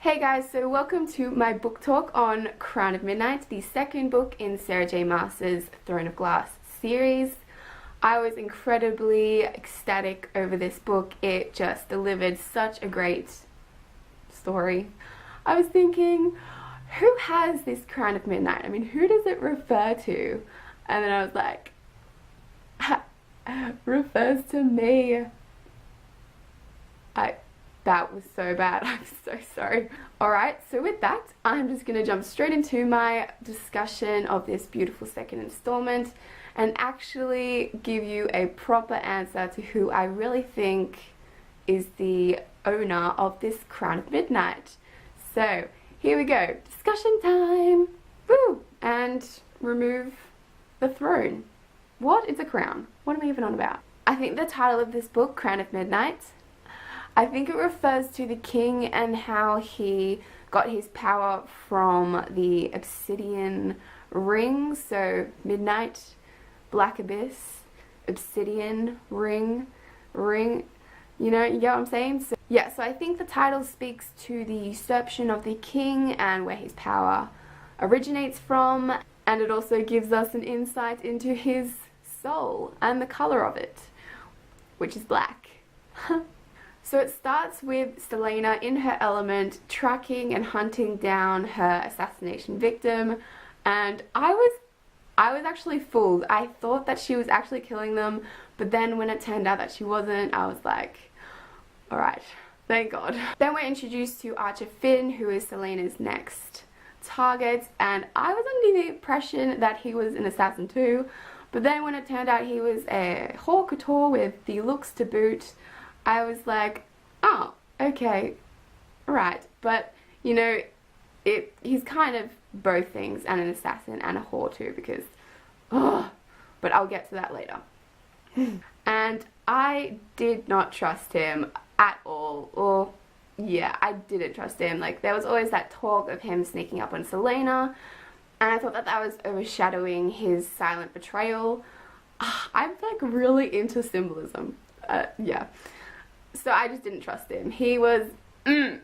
Hey guys, so welcome to my book talk on Crown of Midnight, the second book in Sarah J Maas's Throne of Glass series. I was incredibly ecstatic over this book. It just delivered such a great story. I was thinking, who has this Crown of Midnight? I mean, who does it refer to? And then I was like, refers to me. That was so bad. I'm so sorry. Alright, so with that, I'm just going to jump straight into my discussion of this beautiful second installment and actually give you a proper answer to who I really think is the owner of this Crown of Midnight. So, here we go. Discussion time! Woo! And remove the throne. What is a crown? What am I even on about? I think the title of this book, Crown of Midnight, I think it refers to the king and how he got his power from the obsidian ring. So midnight, black abyss, obsidian ring, you know what I'm saying? So, yeah, so I think the title speaks to the usurpation of the king and where his power originates from, and it also gives us an insight into his soul and the color of it, which is black. So it starts with Selena in her element, tracking and hunting down her assassination victim, and I was actually fooled. I thought that she was actually killing them, but then when it turned out that she wasn't, I was like, alright, thank God. Then we're introduced to Archer Finn, who is Selena's next target, and I was under the impression that he was an assassin too, but then when it turned out he was a haute couture with the looks to boot, I was like, oh, okay, right, but, you know, he's kind of both things, and an assassin and a whore too, because, but I'll get to that later. And I did not trust him at all, or, yeah, I didn't trust him. Like, there was always that talk of him sneaking up on Selena, and I thought that that was overshadowing his silent betrayal. I'm, like, really into symbolism, yeah. So I just didn't trust him. He was, Now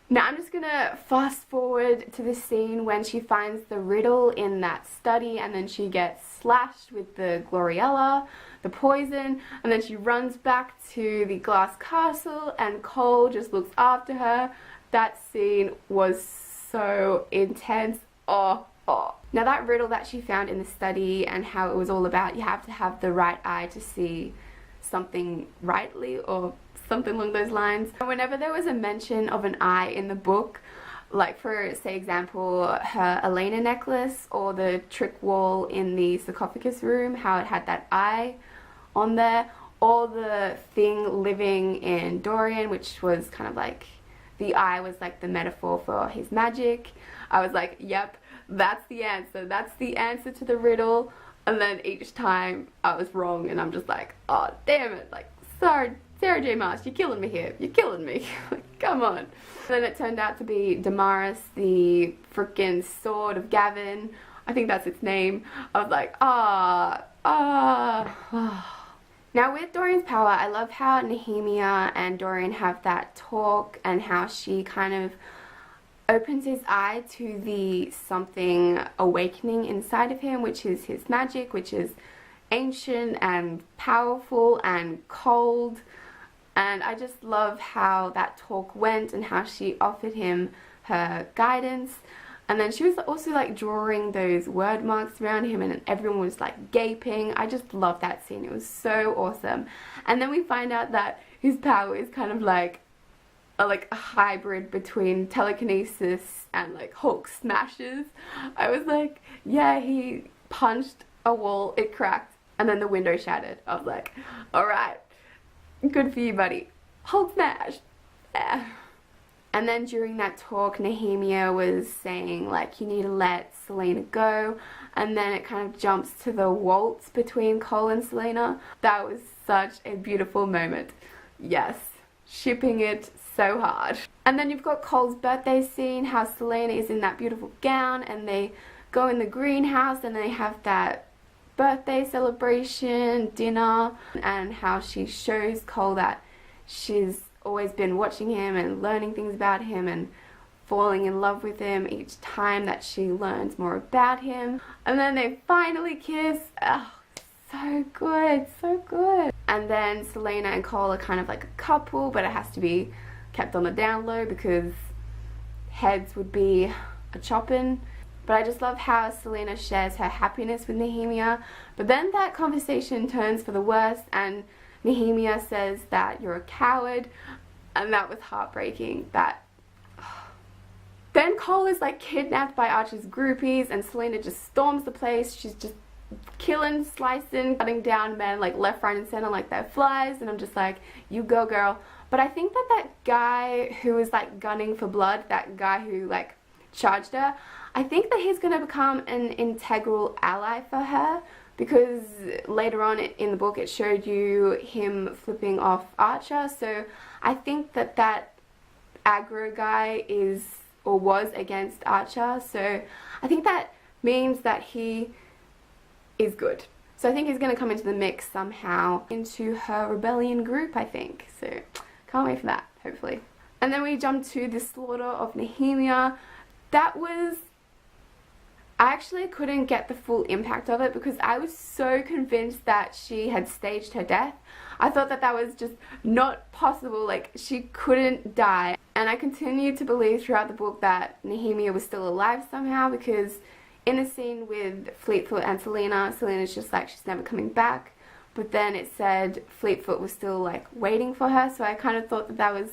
I'm just gonna fast forward to the scene when she finds the riddle in that study, and then she gets slashed with the Gloriella, the poison, and then she runs back to the glass castle and Cole just looks after her. That scene was so intense. Oh. Now that riddle that she found in the study and how it was all about you have to have the right eye to see something rightly or something along those lines. Whenever there was a mention of an eye in the book, like for say example her Elena necklace or the trick wall in the sarcophagus room, how it had that eye on there, or the thing living in Dorian, which was kind of like the eye was like the metaphor for his magic, I was like, yep, that's the answer to the riddle. And then each time I was wrong, and I'm just like, oh damn it, like, sorry Sarah J Maas, you're killing me here, you're killing me. Like, come on. And then it turned out to be Damaris, the frickin' sword of Gavin, I think that's its name. I was like, Now with Dorian's power, I love how Nehemia and Dorian have that talk, and how she kind of opens his eye to the something awakening inside of him, which is his magic, which is ancient and powerful and cold. And I just love how that talk went and how she offered him her guidance. And then she was also like drawing those word marks around him, and everyone was like gaping. I just love that scene. It was so awesome. And then we find out that his power is kind of like a hybrid between telekinesis and like Hulk smashes. I was like, yeah, he punched a wall, it cracked, and then the window shattered. I was like, alright, good for you, buddy. Hulk smash. Yeah. And then during that talk, Nehemia was saying like, you need to let Selena go, and then it kind of jumps to the waltz between Cole and Selena. That was such a beautiful moment. Yes, shipping it so hard. And then you've got Cole's birthday scene, how Selena is in that beautiful gown, and they go in the greenhouse and they have that birthday celebration dinner, and how she shows Cole that she's always been watching him and learning things about him and falling in love with him each time that she learns more about him. And then they finally kiss. Oh, so good, so good. And then Selena and Cole are kind of like a couple, but it has to be kept on the down low because heads would be a chopping. But I just love how Selena shares her happiness with Nehemia. But then that conversation turns for the worse and Nehemia says that you're a coward. And that was heartbreaking. Then Cole is like kidnapped by Archer's groupies and Selena just storms the place. She's just killing, slicing, cutting down men like left, right and center like they're flies. And I'm just like, you go girl. But I think that guy who was like gunning for blood, that guy who like charged her, I think that he's going to become an integral ally for her, because later on in the book it showed you him flipping off Archer. So I think that aggro guy is or was against Archer. So I think that means that he is good. So I think he's going to come into the mix somehow into her rebellion group, I think. So can't wait for that, hopefully. And then we jump to the slaughter of Nehemia. That was... I actually couldn't get the full impact of it because I was so convinced that she had staged her death. I thought that was just not possible, like she couldn't die. And I continued to believe throughout the book that Nehemia was still alive somehow, because in the scene with Fleetfoot and Selena's just like she's never coming back. But then it said Fleetfoot was still like waiting for her, so I kind of thought that was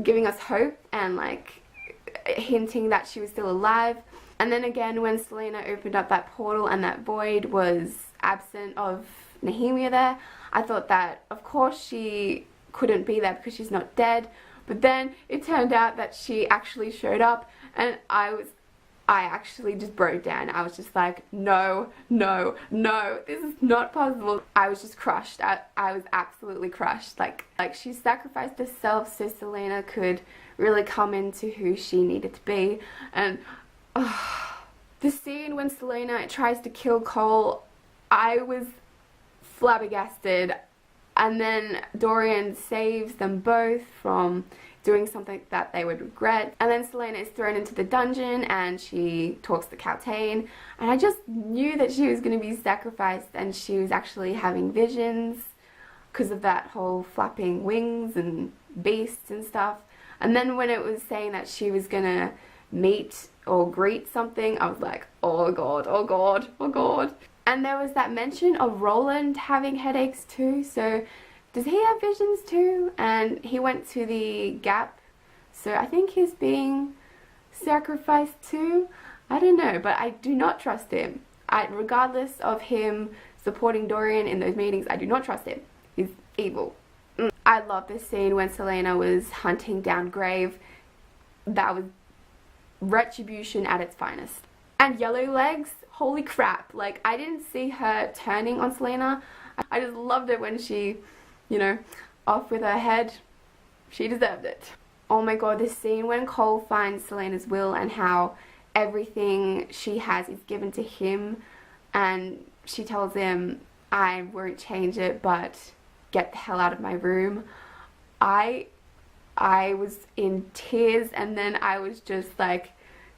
giving us hope and like hinting that she was still alive. And then again, when Selena opened up that portal and that void was absent of Nehemia there, I thought that of course she couldn't be there because she's not dead. But then it turned out that she actually showed up, and I actually just broke down. I was just like, no, no, no, this is not possible. I was just crushed. I was absolutely crushed. Like she sacrificed herself so Selena could really come into who she needed to be. And the scene when Selena tries to kill Cole, I was flabbergasted. And then Dorian saves them both from doing something that they would regret. And then Selena is thrown into the dungeon and she talks to Caltaine. And I just knew that she was going to be sacrificed, and she was actually having visions because of that whole flapping wings and beasts and stuff. And then when it was saying that she was going to meet or greet something, I was like, oh god, oh god, oh god. And there was that mention of Roland having headaches too, so does he have visions too? And he went to the Gap, so I think he's being sacrificed too. I don't know, but I do not trust him. Regardless of him supporting Dorian in those meetings, I do not trust him. He's evil. I love this scene when Selena was hunting down Grave. That was retribution at its finest. And Yellow Legs, holy crap, like I didn't see her turning on Selena. I just loved it when she, you know, off with her head. She deserved it. Oh my god, this scene when Cole finds Selena's will and how everything she has is given to him, and she tells him, I won't change it, but get the hell out of my room. I was in tears, and then I was just like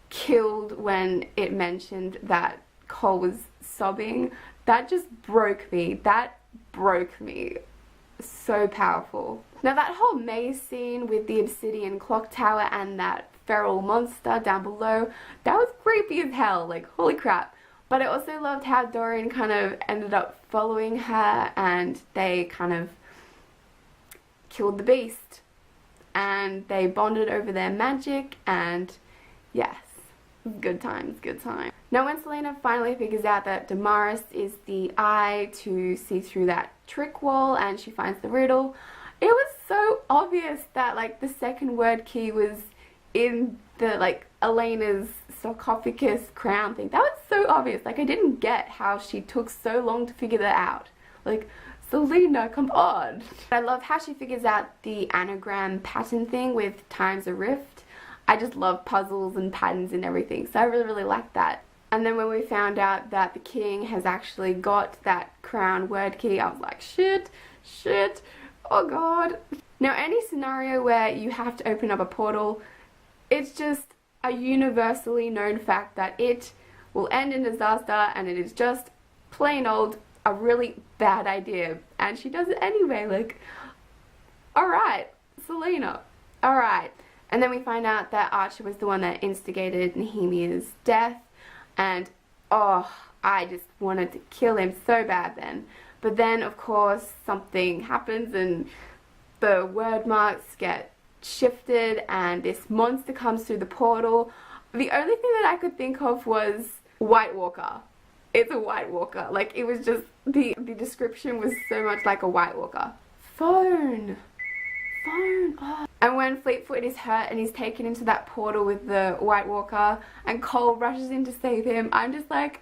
killed when it mentioned that Cole was sobbing. That just broke me. That broke me. So powerful. Now that whole maze scene with the obsidian clock tower and that feral monster down below, that was creepy as hell, like holy crap. But I also loved how Dorian kind of ended up following her and they kind of killed the beast and they bonded over their magic, and yes, good times, good times. Now when Selena finally figures out that Damaris is the eye to see through that trick wall and she finds the riddle, it was so obvious that like the second word key was in the like Elena's sarcophagus crown thing. That was so obvious. Like I didn't get how she took so long to figure that out. Like, Selena, come on. I love how she figures out the anagram pattern thing with Time's a Rift. I just love puzzles and patterns and everything, so I really like that. And then when we found out that the king has actually got that crown word key, I was like, shit, oh god. Now, any scenario where you have to open up a portal, it's just a universally known fact that it will end in disaster, and it is just plain old a really bad idea, and she does it anyway. Like, alright, Selena, alright. And then we find out that Archer was the one that instigated Nehemia's death, and oh, I just wanted to kill him so bad then. But then, of course, something happens and the word marks get shifted and this monster comes through the portal. The only thing that I could think of was White Walker. It's a White Walker. Like, it was just, the description was so much like a White Walker. Phone. Oh. And when Fleetfoot is hurt and he's taken into that portal with the White Walker and Cole rushes in to save him, I'm just like,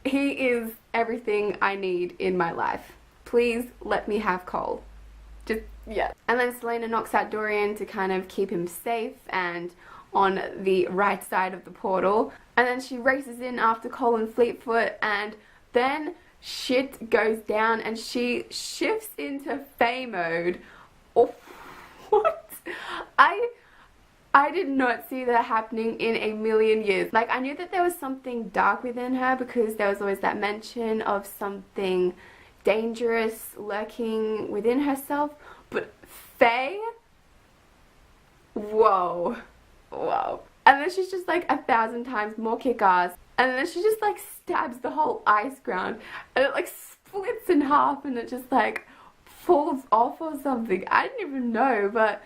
he is everything I need in my life. Please let me have Cole. Just, yeah. And then Selena knocks out Dorian to kind of keep him safe and on the right side of the portal. And then she races in after Cole and Fleetfoot, and then shit goes down and she shifts into Fae mode. Oh, what? I did not see that happening in a million years. Like, I knew that there was something dark within her because there was always that mention of something dangerous lurking within herself, but Fae? Whoa. And then she's just like 1,000 times more kick-ass, and then she just like stabs the whole ice ground and it like splits in half and it just like falls off or something. I didn't even know, but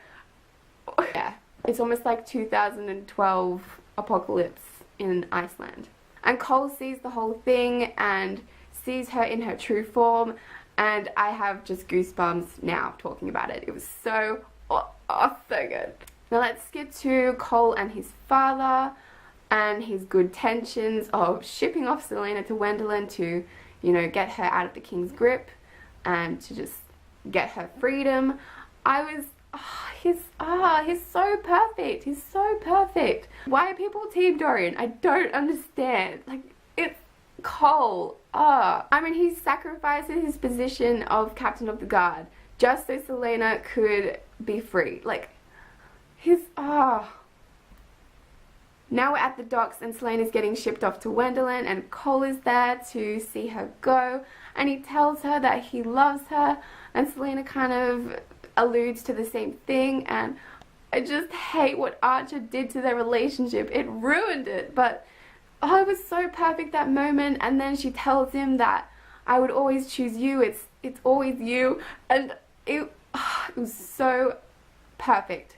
yeah, it's almost like 2012 apocalypse in Iceland. And Cole sees the whole thing and sees her in her true form, and I have just goosebumps now talking about it. It was so so good. Now let's get to Cole and his father and his good tentions of shipping off Selena to Wendelin to, you know, get her out of the king's grip and to just get her freedom. He's so perfect. He's so perfect. Why are people Team Dorian? I don't understand. Like, it's Cole. I mean, he sacrifices his position of captain of the guard just so Selena could be free. Like, Now we're at the docks and Selena's getting shipped off to Wendelin, and Cole is there to see her go, and he tells her that he loves her, and Selena kind of alludes to the same thing, and I just hate what Archer did to their relationship. It ruined it, but oh, it was so perfect, that moment. And then she tells him that I would always choose you, it's always you, and it was so perfect.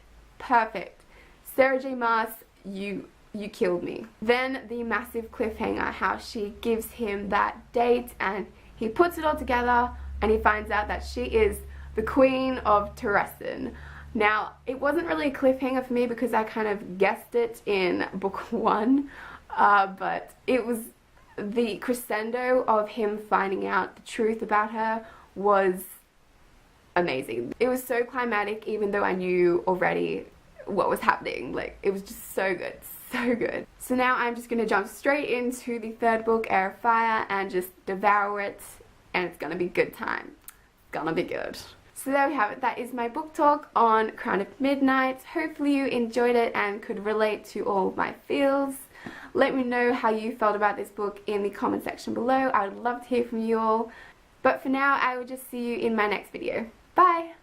Sarah J. Maas, you killed me. Then the massive cliffhanger, how she gives him that date and he puts it all together and he finds out that she is the Queen of Terresin. Now, it wasn't really a cliffhanger for me because I kind of guessed it in book 1, but it was the crescendo of him finding out the truth about her was amazing. It was so climatic, even though I knew already what was happening. Like, it was just so good, so good. So now I'm just going to jump straight into the third book, Air of Fire, and just devour it, and it's going to be good time. It's gonna be good. So there we have it. That is my book talk on Crown of Midnight. Hopefully you enjoyed it and could relate to all of my feels. Let me know how you felt about this book in the comment section below. I would love to hear from you all. But for now, I will just see you in my next video. Bye!